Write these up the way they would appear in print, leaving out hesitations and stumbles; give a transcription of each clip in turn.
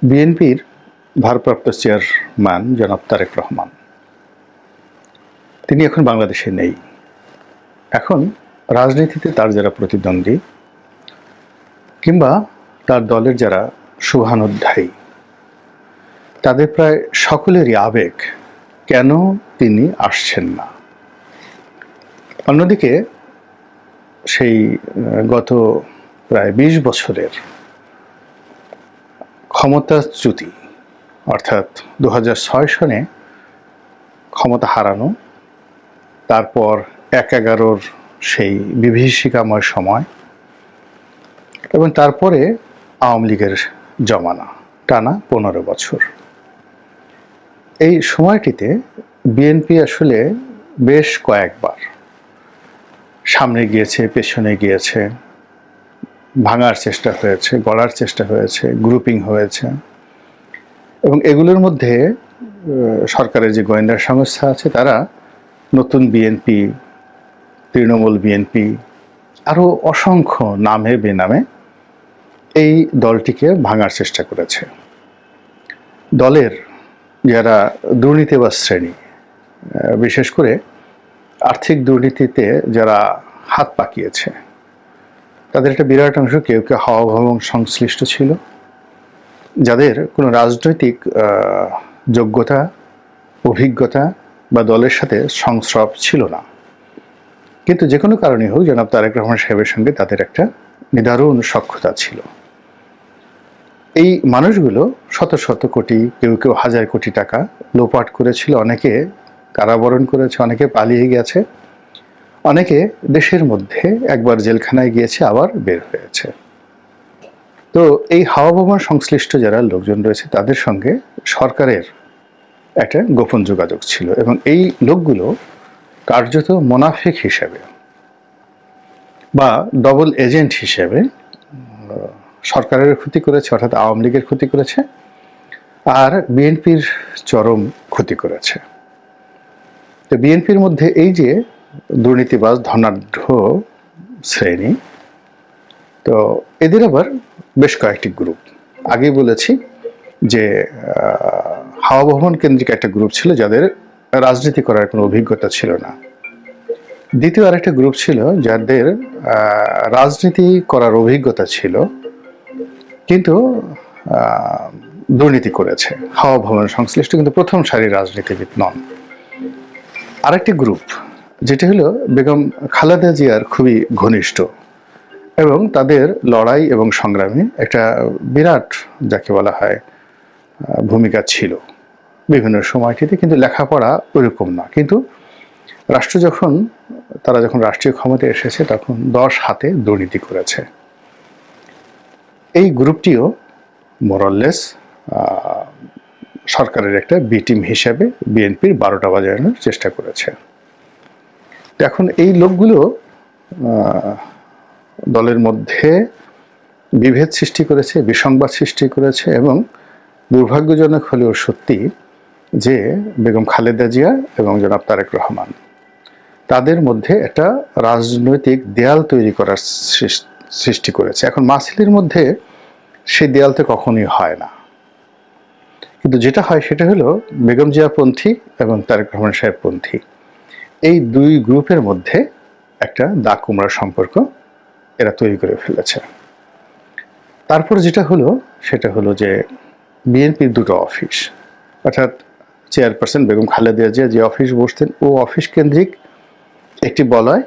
বিএনপির ভারপ্রাপ্ত চেয়ারম্যান জনাব তারেক রহমান তিনি এখন বাংলাদেশে নেই। এখন রাজনীতিতে তার যারা প্রতিদ্বন্দ্বী কিংবা তার দলের যারা শুভানুধ্যায়ী তাদের প্রায় সকলেরই আবেগ কেন তিনি আসছেন না। অন্যদিকে সেই গত প্রায় ২০ বছরের ক্ষমতাচ্যুতি অর্থাৎ ২০০৬ সনে ক্ষমতা হারানো, তারপর ১/১১ সেই বিভীষিকাময় সময় এবং তারপরে আওয়ামী লীগের জমানা টানা ১৫ বছর। এই সময়টিতে বিএনপি আসলে বেশ কয়েকবার সামনে গিয়েছে, পেছনে গিয়েছে, ভাঙার চেষ্টা হয়েছে, গড়ার চেষ্টা হয়েছে, গ্রুপিং হয়েছে এবং এগুলোর মধ্যে সরকারের যে গোয়েন্দা সংস্থা আছে তারা নতুন বিএনপি, তৃণমূল বিএনপি, আরও অসংখ্য নামে বেনামে এই দলটিকে ভাঙার চেষ্টা করেছে। দলের যারা দুর্নীতিবাজ শ্রেণী, বিশেষ করে আর্থিক দুর্নীতিতে যারা হাত পাকিয়েছে তাদের একটা বিরাট অংশ কেউ কেউ হাওয়া ভবন সংশ্লিষ্ট ছিল, যাদের কোনো রাজনৈতিক যোগ্যতা, অভিজ্ঞতা বা দলের সাথে সংস্রব ছিল না, কিন্তু যে কোনো কারণে হোক জনাব তারেক রহমান সাহেবের সঙ্গে তাদের একটা নিদারুণ সখ্যতা ছিল। এই মানুষগুলো শত শত কোটি, কেউ কেউ হাজার কোটি টাকা লোপাট করেছিল, অনেকে কারাবরণ করেছে, অনেকে পালিয়ে গেছে, অনেকে দেশের মধ্যে একবার জেলখানায় গিয়েছে আবার বের হয়েছে। তো এই হাওয়া ভবন সংশ্লিষ্ট যারা লোকজন রয়েছে তাদের সঙ্গে সরকারের একটা গোপন যোগাযোগ ছিল এবং এই লোকগুলো কার্যত মোনাফিক হিসেবে বা ডবল এজেন্ট হিসেবে সরকারের ক্ষতি করেছে, অর্থাৎ আওয়ামী লীগের ক্ষতি করেছে আর বিএনপির চরম ক্ষতি করেছে। তো বিএনপির মধ্যে এই যে দুর্নীতিবাজ ধনাঢ্য শ্রেণী, তো এদের আবার বেশ কয়েকটি গ্রুপ। আগেই বলেছি যে হাওয়া ভবন কেন্দ্রিক একটা গ্রুপ ছিল যাদের রাজনীতি করার কোনো অভিজ্ঞতা ছিল না। দ্বিতীয় আরেকটা গ্রুপ ছিল যাদের রাজনীতি করার অভিজ্ঞতা ছিল কিন্তু দুর্নীতি করেছে, হাওয়া ভবন সংশ্লিষ্ট কিন্তু প্রথম সারির রাজনীতিবিদ নন। আরেকটি গ্রুপ যেটি হলো বেগম খালেদা জিয়ার খুবই ঘনিষ্ঠ এবং তাদের লড়াই এবং সংগ্রামে একটা বিরাট যাকে বলা হয় ভূমিকা ছিল বিভিন্ন সময়টিতে, কিন্তু লেখাপড়া ওইরকম না। কিন্তু তারা যখন রাষ্ট্রীয় ক্ষমতায় এসেছে তখন 10 হাতে দুর্নীতি করেছে। এই গ্রুপটিও মোরাললেস সরকারের একটা বি টিম হিসেবে বিএনপির 12টা বাজানোর চেষ্টা করেছে। এখন এই লোকগুলো দলের মধ্যে বিভেদ সৃষ্টি করেছে, বিসংবাদ সৃষ্টি করেছে এবং দুর্ভাগ্যজনক হলেও সত্যি যে বেগম খালেদা জিয়া এবং জনাব তারেক রহমান তাদের মধ্যে একটা রাজনৈতিক দেয়াল তৈরি করার সৃষ্টি করেছে। এখন মাসিলের মধ্যে সেই দেয়ালতে কখনোই হয় না, কিন্তু যেটা হয় সেটা হলো বেগম জিয়াপন্থী এবং তারেক রহমান সাহেবপন্থী এই দুই গ্রুপের মধ্যে একটা দাগ কুমড়ার সম্পর্ক এরা তৈরি করে ফেলেছে। তারপর যেটা হলো সেটা হলো যে বিএনপির 2টো অফিস, অর্থাৎ চেয়ারপারসন বেগম খালেদা জিয়া যে অফিস বসতেন ও অফিস কেন্দ্রিক একটি বলয়,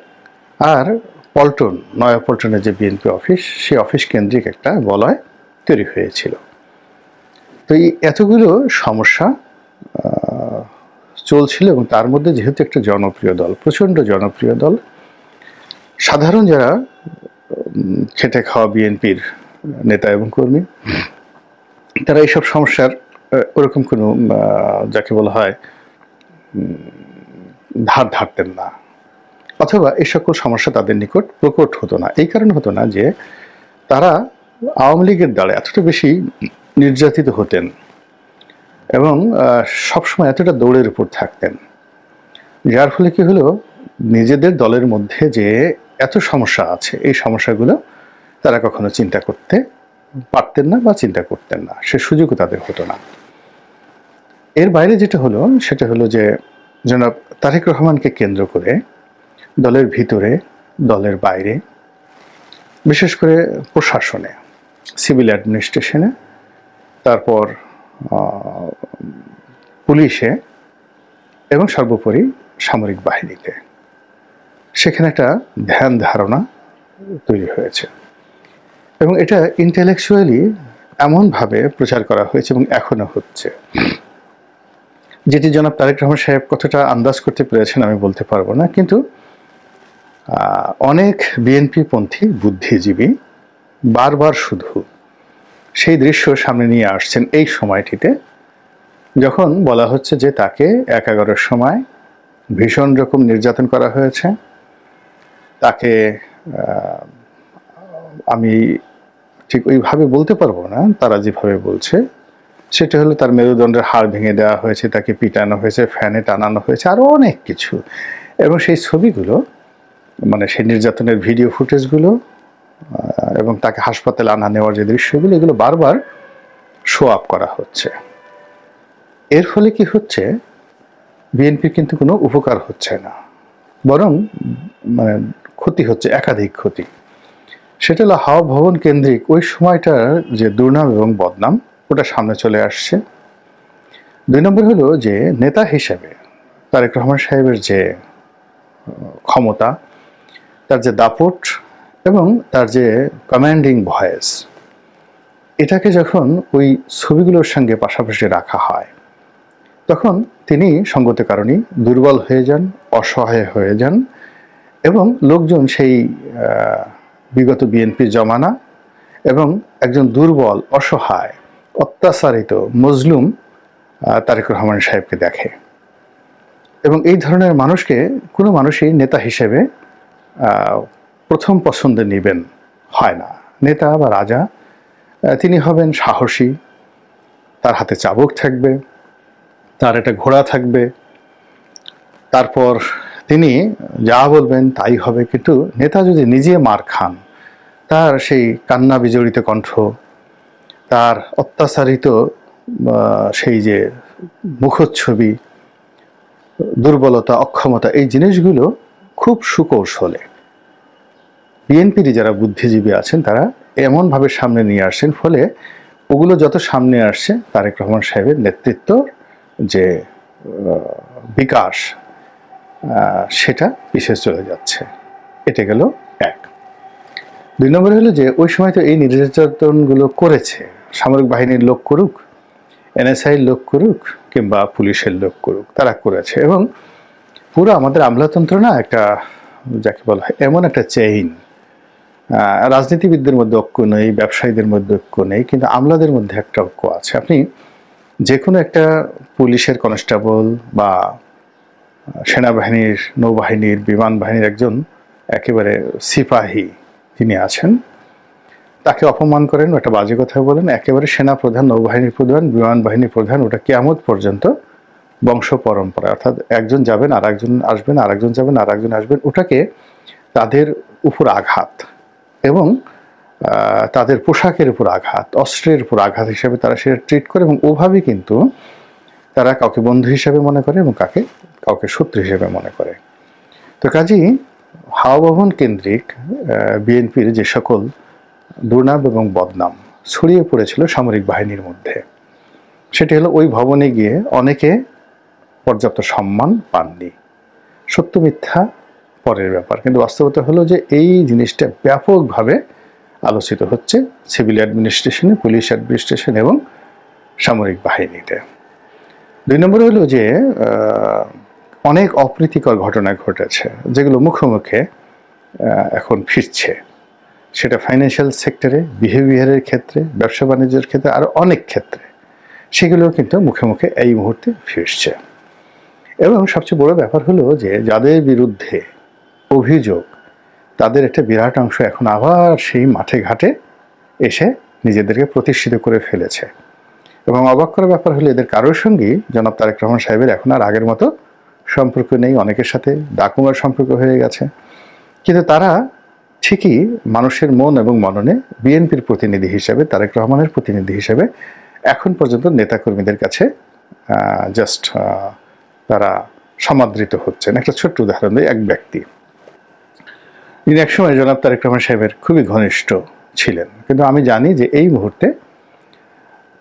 আর পল্টন, নয়াপল্টনের যে বিএনপি অফিস সেই অফিস কেন্দ্রিক একটা বলয় তৈরি হয়েছিল। তো এই এতগুলো সমস্যা চলছিল এবং তার মধ্যে যেহেতু একটা জনপ্রিয় দল, প্রচণ্ড জনপ্রিয় দল, সাধারণ যারা খেটে খাওয়া বিএনপির নেতা এবং কর্মী তারা এইসব সমস্যার ওরকম কোনো যাকে বলা হয় ধার ধারতেন না, অথবা এই সকল সমস্যা তাদের নিকট প্রকট হতো না। এই কারণে হতো না যে তারা আওয়ামী লীগের দ্বারা এতটা বেশি নির্যাতিত হতেন এবং সবসময় এতটা দৌড়ের উপর থাকতেন, যার ফলে কি হলো নিজেদের দলের মধ্যে যে এত সমস্যা আছে এই সমস্যাগুলো তারা কখনো চিন্তা করতে পারতেন না বা চিন্তা করতেন না, সে সুযোগও তাদের হতো না। এর বাইরে যেটা হলো সেটা হলো যে জনাব তারেক রহমানকে কেন্দ্র করে দলের ভিতরে, দলের বাইরে, বিশেষ করে প্রশাসনে, সিভিল অ্যাডমিনিস্ট্রেশনে, তারপর পুলিশে এবং সর্বোপরি সামরিক বাহিনীতে সেখানে একটা ধ্যান ধারণা তৈরি হয়েছে এবং এটা ইন্টেলেকচুয়ালি এমনভাবে প্রচার করা হয়েছে এবং এখনো হচ্ছে, যেটি জনাব তারেক রহমান সাহেব কতটা আন্দাজ করতে পেরেছেন আমি বলতে পারবো না, কিন্তু অনেক বিএনপি পন্থী বুদ্ধিজীবী বারবার শুধু সেই দৃশ্য সামনে নিয়ে আসছেন এই সময়টিতে, যখন বলা হচ্ছে যে তাকে 11-এর সময় ভীষণ রকম নির্যাতন করা হয়েছে। তাকে আমি ঠিক ওইভাবে বলতে পারবো না, তারা যেভাবে বলছে সেটা হলো তার মেরুদণ্ডের হাড় ভেঙে দেওয়া হয়েছে, তাকে পিটানো হয়েছে, ফ্যানে টানানো হয়েছে, আরও অনেক কিছু। এবং সেই ছবিগুলো, মানে সেই নির্যাতনের ভিডিও ফুটেজগুলো এবং তাকে হাসপাতালে আনা নেওয়ার যে দৃশ্যগুলো, এগুলো বারবার শো আপ করা হচ্ছে। এর ফলে কি হচ্ছে, বিএনপির কিন্তু কোনো উপকার হচ্ছে না, বরং মানে ক্ষতি হচ্ছে, একাধিক ক্ষতি। সেটা হলো হাওয়া ভবন কেন্দ্রিক ওই সময়টার যে দুর্নাম এবং বদনাম, ওটা সামনে চলে আসছে। 2 নম্বর হলো যে নেতা হিসেবে তারেক রহমান সাহেবের যে ক্ষমতা, তার যে দাপট এবং তার যে কমান্ডিং ভয়েস, এটাকে যখন ওই ছবিগুলোর সঙ্গে পাশাপাশি রাখা হয়, তখন তিনি সঙ্গত কারণেই দুর্বল হয়ে যান, অসহায় হয়ে যান এবং লোকজন সেই বিগত বিএনপি জমানা এবং একজন দুর্বল, অসহায়, অত্যাচারিত, মজলুম তারেক রহমান সাহেবকে দেখে। এবং এই ধরনের মানুষকে কোনো মানুষই নেতা হিসেবে প্রথম পছন্দে নেবেন হয় না। নেতা বা রাজা, তিনি হবেন সাহসী, তার হাতে চাবুক থাকবে, তার একটা ঘোড়া থাকবে, তারপর তিনি যা বলবেন তাই হবে। কিন্তু নেতা যদি নিজে মার খান, তার সেই কান্না বিজড়িত কণ্ঠ, তার অত্যাচারিত সেই যে মুখচ্ছবি, দুর্বলতা, অক্ষমতা, এই জিনিসগুলো খুব সুকৌশলে বিএনপির যারা বুদ্ধিজীবী আছেন তারা এমনভাবে সামনে নিয়ে আসছেন, ফলে ওগুলো যত সামনে আসছে তারেক রহমান সাহেবের নেতৃত্ব যে বিকাশ, সেটা পিছিয়ে চলে যাচ্ছে। এটা গেল এক। 2 নম্বর হলো যে ওই সময় তো এই নির্যাতনগুলো করেছে সামরিক বাহিনীর লোক করুক, এনএসআইয়ের লোক করুক কিংবা পুলিশের লোক করুক, তারা করেছে। এবং পুরো আমাদের আমলাতন্ত্র না একটা, যাকে বলা হয় এমন একটা চেইন, রাজনীতিবিদদের মধ্যে ঐক্য নেই, ব্যবসায়ীদের মধ্যে ঐক্য নেই, কিন্তু আমলাদের মধ্যে একটা ঐক্য আছে। আপনি যে কোনো একটা পুলিশের কনস্টেবল বা সেনাবাহিনীর, নৌবাহিনীর, বিমান বাহিনীর একজন একেবারে সিপাহী তিনি আছেন, তাকে অপমান করেন, একটা বাজে কথা বলেন, একেবারে সেনা প্রধান, নৌবাহিনীর প্রধান, বিমান বাহিনীর প্রধান, ওটা কিয়ামত পর্যন্ত বংশ পরম্পরা, অর্থাৎ একজন যাবেন আর একজন আসবেন, আর একজন যাবেন আর একজন আসবেন, ওটাকে তাদের উপর আঘাত এবং তাদের পোশাকের উপর আঘাত, অস্ত্রের উপর আঘাত হিসেবে তারা সেটা ট্রিট করে এবং ওভাবেই কিন্তু তারা কাউকে বন্ধু হিসেবে মনে করে এবং কাউকে শত্রু হিসেবে মনে করে। তো কাজেই হাওয়া ভবন কেন্দ্রিক বিএনপির যে সকল দুর্নাম এবং বদনাম ছড়িয়ে পড়েছিল সামরিক বাহিনীর মধ্যে, সেটি হলো ওই ভবনে গিয়ে অনেকে পর্যাপ্ত সম্মান পাননি। সত্য মিথ্যা পরের ব্যাপার, কিন্তু বাস্তবতা হলো যে এই জিনিসটা ব্যাপকভাবে আলোচিত হচ্ছে সিভিল অ্যাডমিনিস্ট্রেশনে, পুলিশ অ্যাডমিনিস্ট্রেশন এবং সামরিক বাহিনীতে। 2 নম্বর হলো যে অনেক অপ্রীতিকর ঘটনা ঘটেছে যেগুলো মুখে মুখে এখন ফিরছে, সেটা ফাইন্যান্সিয়াল সেক্টরে, বিহেভিয়ারের ক্ষেত্রে, ব্যবসা বাণিজ্যের ক্ষেত্রে, আরও অনেক ক্ষেত্রে সেগুলো কিন্তু মুখে মুখে এই মুহূর্তে ফিরছে। এবং সবচেয়ে বড় ব্যাপার হলো যে যাদের বিরুদ্ধে অভিযোগ, তাদের একটা বিরাট অংশ এখন আবার সেই মাঠে ঘাটে এসে নিজেদেরকে প্রতিষ্ঠিত করে ফেলেছে। এবং অবাক করার ব্যাপার হলো এদের কারোর সঙ্গেই জনাব তারেক রহমান সাহেবের এখন আর আগের মতো সম্পর্ক নেই, অনেকের সাথে ডাকুমার সম্পর্ক হয়ে গেছে। কিন্তু তারা ঠিকই মানুষের মন এবং মননে বিএনপির প্রতিনিধি হিসেবে, তারেক রহমানের প্রতিনিধি হিসেবে এখন পর্যন্ত নেতাকর্মীদের কাছে জাস্ট তারা সমাদৃত হচ্ছেন। একটা ছোট্ট উদাহরণ দিই, এক ব্যক্তি যিনি একসময় জনাব তারেক রহমান সাহেবের খুবই ঘনিষ্ঠ ছিলেন, কিন্তু আমি জানি যে এই মুহূর্তে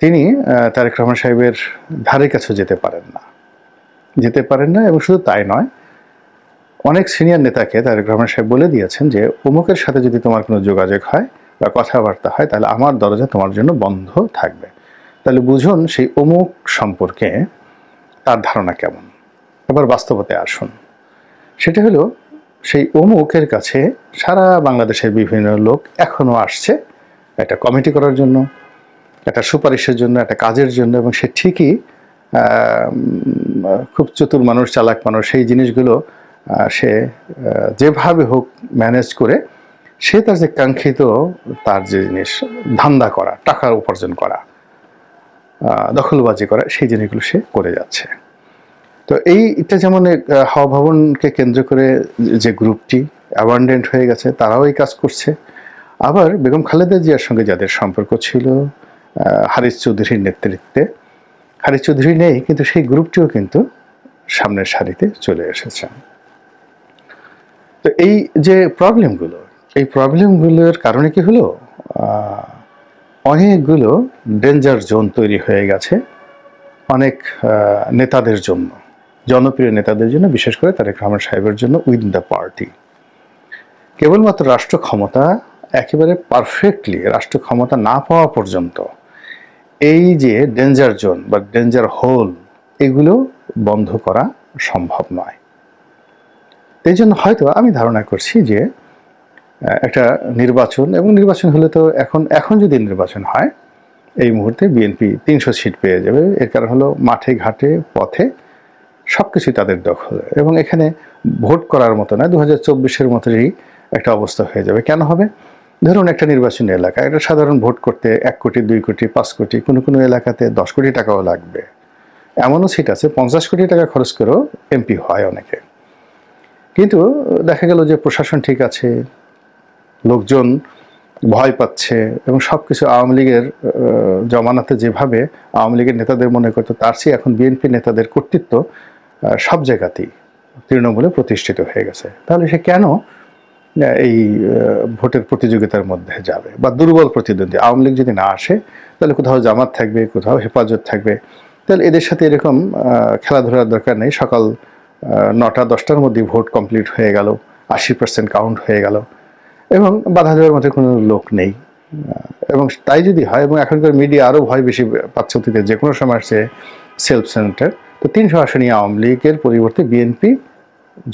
তিনি তারেক রহমান সাহেবের ধারে কাছে যেতে পারেন না, এবং শুধু তাই নয়, অনেক সিনিয়র নেতাকে তারেক রহমান সাহেব বলে দিয়েছেন যে অমুকের সাথে যদি তোমার কোনো যোগাযোগ হয় বা কথাবার্তা হয় তাহলে আমার দরজা তোমার জন্য বন্ধ থাকবে। তাহলে বুঝুন সেই অমুক সম্পর্কে তার ধারণা কেমন। এবার বাস্তবতে আসুন, সেটা হলো সেই অমুকের কাছে সারা বাংলাদেশের বিভিন্ন লোক এখনো আসছে একটা কমিটি করার জন্য, একটা সুপারিশের জন্য, একটা কাজের জন্য, এবং সে ঠিকই খুব চতুর মানুষ, চালাক মানুষ, সেই জিনিসগুলো সে যেভাবে হোক ম্যানেজ করে সে তার যে কাঙ্ক্ষিত তার যে জিনিস ধান্দা করা, টাকা উপার্জন করা, দখলবাজি করা, সেই জিনিসগুলো সে করে যাচ্ছে। তো এইটা যেমন হাওয়া ভবনকে কেন্দ্র করে যে গ্রুপটি অ্যাবান্ডেন্ট হয়ে গেছে তারাও এই কাজ করছে। আবার বেগম খালেদা জিয়ার সঙ্গে যাদের সম্পর্ক ছিল হারিস চৌধুরীর নেতৃত্বে, হারিস চৌধুরী নেই কিন্তু সেই গ্রুপটিও কিন্তু সামনের সারিতে চলে এসেছে। তো এই যে এই প্রবলেমগুলোর কারণে কি হলো, অনেকগুলো ডেঞ্জার জোন তৈরি হয়ে গেছে অনেক নেতাদের জন্য, জনপ্রিয় নেতাদের জন্য, বিশেষ করে তারেক রহমান সাহেবের জন্য উইদিন দ্য পার্টি। কেবলমাত্র রাষ্ট্র ক্ষমতা একেবারে পারফেক্টলি রাষ্ট্র ক্ষমতা না পাওয়া পর্যন্ত এই যে ডেঞ্জার জোন বা ডেঞ্জার হোল এগুলো বন্ধ করা সম্ভব নয়। এই জন্য হয়তো আমি ধারণা করছি যে একটা নির্বাচন, এবং নির্বাচন হলে তো এখন যদি নির্বাচন হয় এই মুহূর্তে বিএনপি 300 সিট পেয়ে যাবে। এর কারণ হলো মাঠে ঘাটে পথে সবকিছুই তাদের দখলে, এবং এখানে ভোট করার মতো না 2024-এর মতোই একটা অবস্থা হয়ে যাবে। কেন হবে? ধরুন একটা নির্বাচনী এলাকা, একটা সাধারণ ভোট করতে 1 কোটি, 2 কোটি, 5 কোটি, কোনো এলাকাতে 10 কোটি টাকাও লাগবে। এমনও সিট আছে 50 কোটি টাকা খরচ করেও এমপি হয় অনেকে। কিন্তু দেখা গেল যে প্রশাসন ঠিক আছে, লোকজন ভয় পাচ্ছে, এবং সবকিছু আওয়ামী লীগের জমানাতে যেভাবে আওয়ামী লীগের নেতাদের মনে করতো তার চেয়ে এখন বিএনপি নেতাদের কর্তৃত্ব সব জায়গাতেই তৃণমূলে প্রতিষ্ঠিত হয়ে গেছে। তাহলে সে কেন এই ভোটের প্রতিযোগিতার মধ্যে যাবে? বা দুর্বল প্রতিদ্বন্দ্বী আওয়ামী লীগ যদি না আসে তাহলে কোথাও জামাত থাকবে, কোথাও হেফাজত থাকবে। তাহলে এদের সাথে এরকম খেলাধুলার দরকার নেই। সকাল 9টা-10টার মধ্যে ভোট কমপ্লিট হয়ে গেল, 80% কাউন্ট হয়ে গেল, এবং বাধা দেওয়ার মতো কোনো লোক নেই। এবং তাই যদি হয়, এবং এখনকার মিডিয়া আরও ভয় বেশি পাচ্ছে অতীতে যে কোনো সময় আসছে সেলফ সেন্টার, তো 300 আসনই আওয়ামী লীগের পরিবর্তে বিএনপি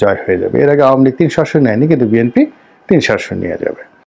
জয় হয়ে যাবে। এর আগে আওয়ামী লীগ 300 আসন নেয়নি, কিন্তু বিএনপি 300 আসন নিয়ে যাবে।